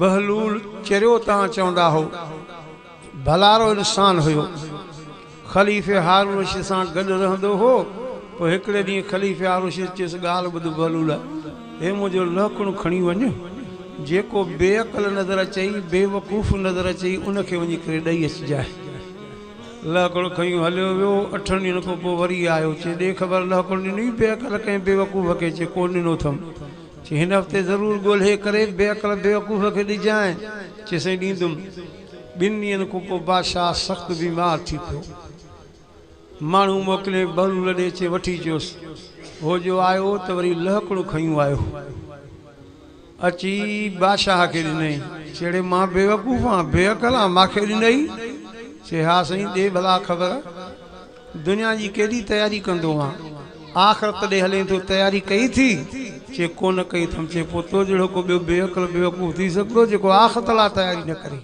बहलूल चरियो ता चवंदा हो भलारो इंसान हुयो खलीफ़े हारून रशीद सां गॾु रहंदो हो। पोइ हिकिड़े ॾींहुं खलीफ़े हारून रशीद चयसि ॻाल्हि ॿुध बहलूल हे मुंहिंजो लहकुणु खणी वञ जेको बेअक़ल नज़र अचई बेवकूफ़ नज़र अचई उनखे वञी करे ॾेई अचिजांइ। लहकुणु खयूं हलियो वियो 8 ॾींहंनि खां पोइ वरी आयो चए ॾे ख़बर लहकुणु ॾिनी बेअक़ल कंहिं बेवकूफ़ खे चए कोन ॾिनो अथमि चए हिन हफ़्ते ज़रूरु ॻोल्हे करे बेअक़ल बेवकूफ़ खे ॾिजांइ चए साईं ॾींदुमि। 2 ॾींहंनि खां पोइ बादशाह सख़्तु बीमार थी पियो माण्हू मोकिले बहलूल ॾे चए वठी अचोसि हो जो आयो त वरी लहकुणु खयूं आयो अची बादशाह खे ॾिनई चेड़े मां बेवकूफ़ आहियां बेअक़ल आहियां मूंखे ॾिनई चए हा साईं ॾे भला ख़बर दुनिया जी केॾी तयारी कंदो आहियां आख़िरत ॾे हले थो तयारी कई थी चए कोन कई अथमि चए पोइ तो जहिड़ो को ॿियो बेअक़ल बेवकूफ़ थी सघंदो जेको आख़िरत लाइ तयारी न करे।